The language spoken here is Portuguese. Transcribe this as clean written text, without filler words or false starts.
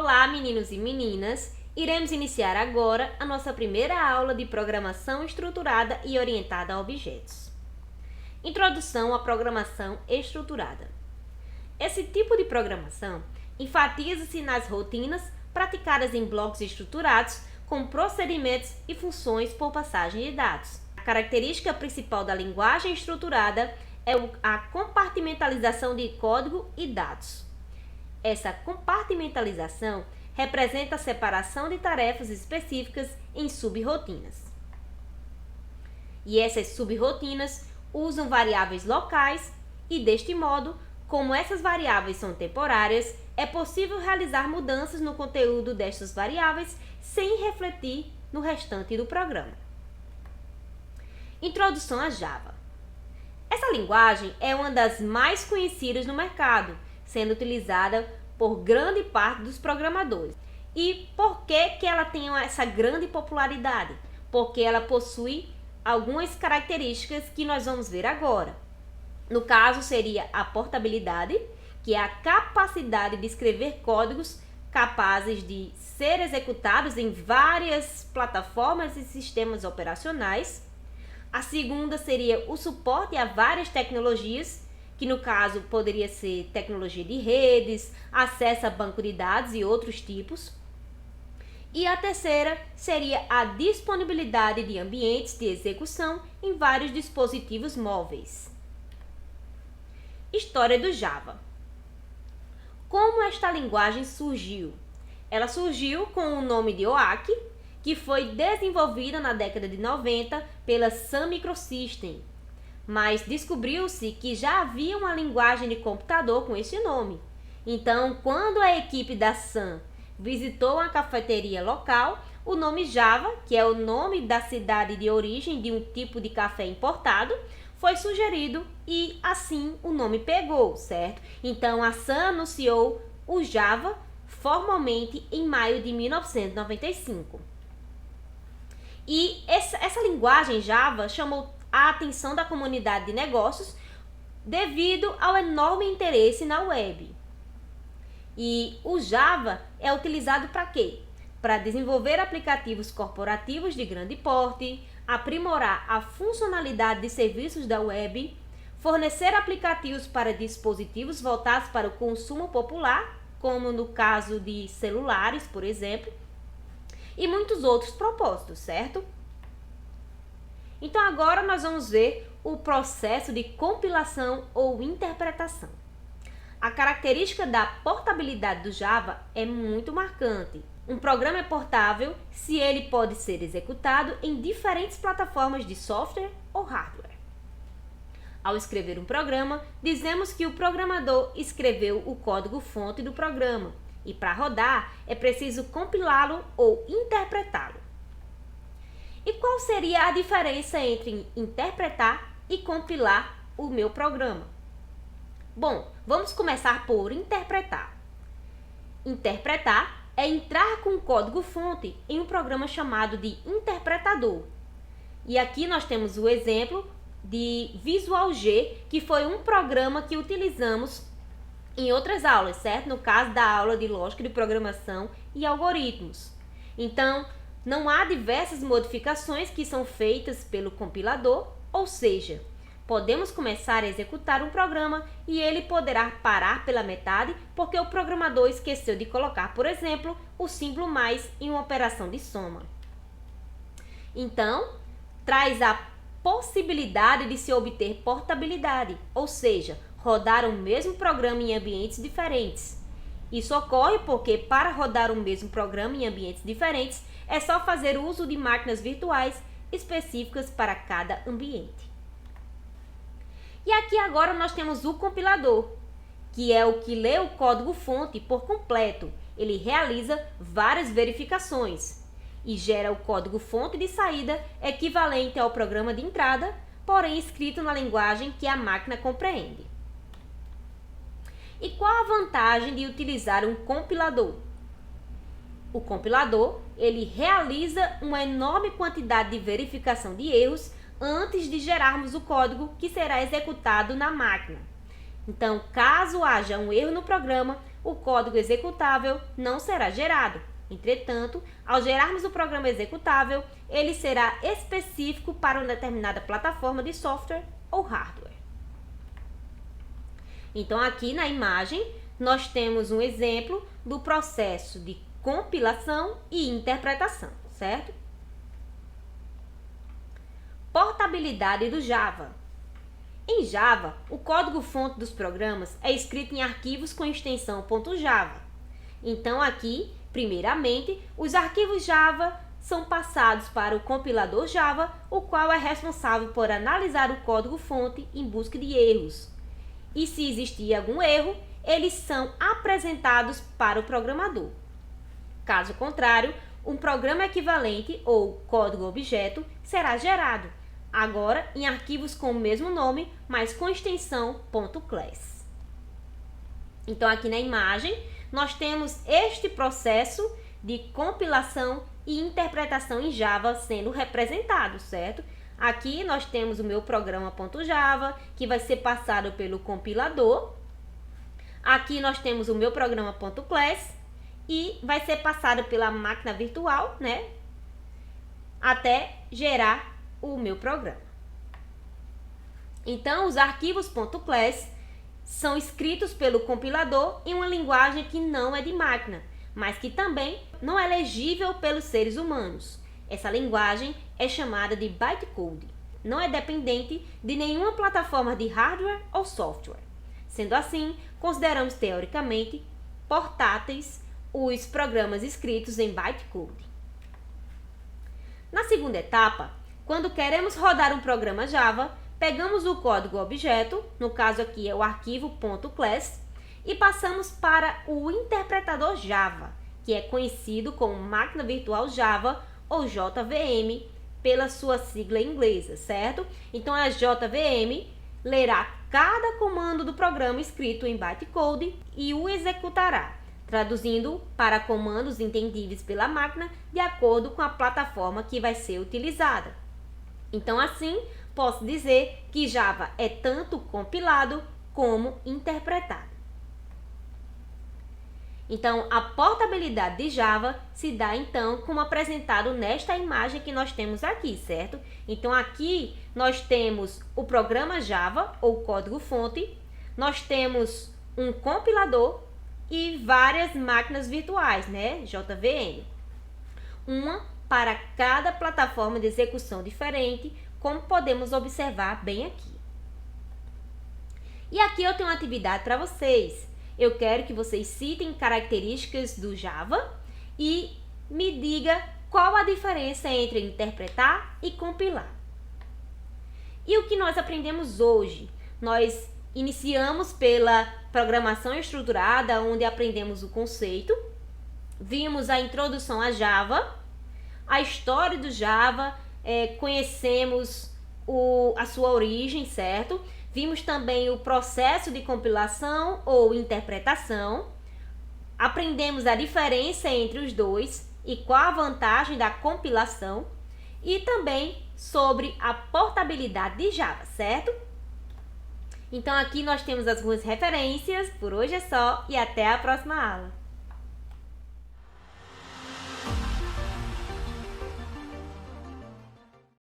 Olá, meninos e meninas! Iremos iniciar agora a nossa primeira aula de programação estruturada e orientada a objetos. Introdução à programação estruturada. Esse tipo de programação enfatiza-se nas rotinas praticadas em blocos estruturados com procedimentos e funções por passagem de dados. A característica principal da linguagem estruturada é a compartimentalização de código e dados. Essa compartimentalização representa a separação de tarefas específicas em subrotinas. E essas subrotinas usam variáveis locais e, deste modo, como essas variáveis são temporárias, é possível realizar mudanças no conteúdo destas variáveis sem refletir no restante do programa. Introdução a Java. Essa linguagem é uma das mais conhecidas no mercado, sendo utilizada por grande parte dos programadores. E por que ela tem essa grande popularidade? Porque ela possui algumas características que nós vamos ver agora. No caso, seria a portabilidade, que é a capacidade de escrever códigos capazes de ser executados em várias plataformas e sistemas operacionais. A segunda seria o suporte a várias tecnologias, que no caso poderia ser tecnologia de redes, acesso a banco de dados e outros tipos. E a terceira seria a disponibilidade de ambientes de execução em vários dispositivos móveis. História do Java. Como esta linguagem surgiu? Ela surgiu com o nome de OAK, que foi desenvolvida na década de 90 pela Sun Microsystem, mas descobriu-se que já havia uma linguagem de computador com esse nome. Então, quando a equipe da Sun visitou uma cafeteria local, o nome Java, que é o nome da cidade de origem de um tipo de café importado, foi sugerido e assim o nome pegou, certo? Então, a Sun anunciou o Java formalmente em maio de 1995. E essa linguagem Java chamou a atenção da comunidade de negócios devido ao enorme interesse na web. E o Java é utilizado para quê? Para desenvolver aplicativos corporativos de grande porte, aprimorar a funcionalidade de serviços da web, fornecer aplicativos para dispositivos voltados para o consumo popular, como no caso de celulares, por exemplo, e muitos outros propósitos, certo? Então agora nós vamos ver o processo de compilação ou interpretação. A característica da portabilidade do Java é muito marcante. Um programa é portável se ele pode ser executado em diferentes plataformas de software ou hardware. Ao escrever um programa, dizemos que o programador escreveu o código-fonte do programa e para rodar é preciso compilá-lo ou interpretá-lo. E qual seria a diferença entre interpretar e compilar o meu programa? Bom, vamos começar por interpretar. Interpretar é entrar com o código-fonte em um programa chamado de interpretador. E aqui nós temos o exemplo de Visual G, que foi um programa que utilizamos em outras aulas, certo? No caso da aula de lógica de programação e algoritmos. Então, não há diversas modificações que são feitas pelo compilador, ou seja, podemos começar a executar um programa e ele poderá parar pela metade porque o programador esqueceu de colocar, por exemplo, o símbolo mais em uma operação de soma. Então, traz a possibilidade de se obter portabilidade, ou seja, rodar o mesmo programa em ambientes diferentes. Isso ocorre porque para rodar o mesmo programa em ambientes diferentes, é só fazer uso de máquinas virtuais específicas para cada ambiente. E aqui agora nós temos o compilador, que é o que lê o código-fonte por completo. Ele realiza várias verificações e gera o código-fonte de saída equivalente ao programa de entrada, porém escrito na linguagem que a máquina compreende. E qual a vantagem de utilizar um compilador? O compilador, ele realiza uma enorme quantidade de verificação de erros antes de gerarmos o código que será executado na máquina. Então, caso haja um erro no programa, o código executável não será gerado. Entretanto, ao gerarmos o programa executável, ele será específico para uma determinada plataforma de software ou hardware. Então, aqui na imagem, nós temos um exemplo do processo de compilação e interpretação, certo? Portabilidade do Java. Em Java, o código-fonte dos programas é escrito em arquivos com extensão .java. Então, aqui, primeiramente, os arquivos Java são passados para o compilador Java, o qual é responsável por analisar o código-fonte em busca de erros. E se existir algum erro, eles são apresentados para o programador. Caso contrário, um programa equivalente ou código-objeto será gerado, agora em arquivos com o mesmo nome, mas com extensão .class. Então, aqui na imagem, nós temos este processo de compilação e interpretação em Java sendo representado, certo? Aqui nós temos o meu programa.java, que vai ser passado pelo compilador. Aqui nós temos o meu programa.class e vai ser passado pela máquina virtual, né? Até gerar o meu programa. Então, os arquivos .class são escritos pelo compilador em uma linguagem que não é de máquina, mas que também não é legível pelos seres humanos. Essa linguagem é chamada de bytecode. Não é dependente de nenhuma plataforma de hardware ou software. Sendo assim, consideramos teoricamente portáteis os programas escritos em bytecode. Na segunda etapa, quando queremos rodar um programa Java, pegamos o código objeto, no caso aqui é o arquivo .class, e passamos para o interpretador Java, que é conhecido como Máquina Virtual Java ou JVM, pela sua sigla inglesa, certo? Então, a JVM lerá cada comando do programa escrito em bytecode e o executará, traduzindo para comandos entendíveis pela máquina de acordo com a plataforma que vai ser utilizada. Então, assim, posso dizer que Java é tanto compilado como interpretado. Então, a portabilidade de Java se dá, então, como apresentado nesta imagem que nós temos aqui, certo? Então, aqui nós temos o programa Java, ou código-fonte, nós temos um compilador e várias máquinas virtuais, né? JVM. Uma para cada plataforma de execução diferente, como podemos observar bem aqui. E aqui eu tenho uma atividade para vocês. Eu quero que vocês citem características do Java e me diga qual a diferença entre interpretar e compilar. E o que nós aprendemos hoje? Nós iniciamos pela programação estruturada, onde aprendemos o conceito, vimos a introdução a Java, a história do Java, conhecemos a sua origem, certo? Vimos também o processo de compilação ou interpretação. Aprendemos a diferença entre os dois e qual a vantagem da compilação. E também sobre a portabilidade de Java, certo? Então, aqui nós temos as duas referências. Por hoje é só e até a próxima aula.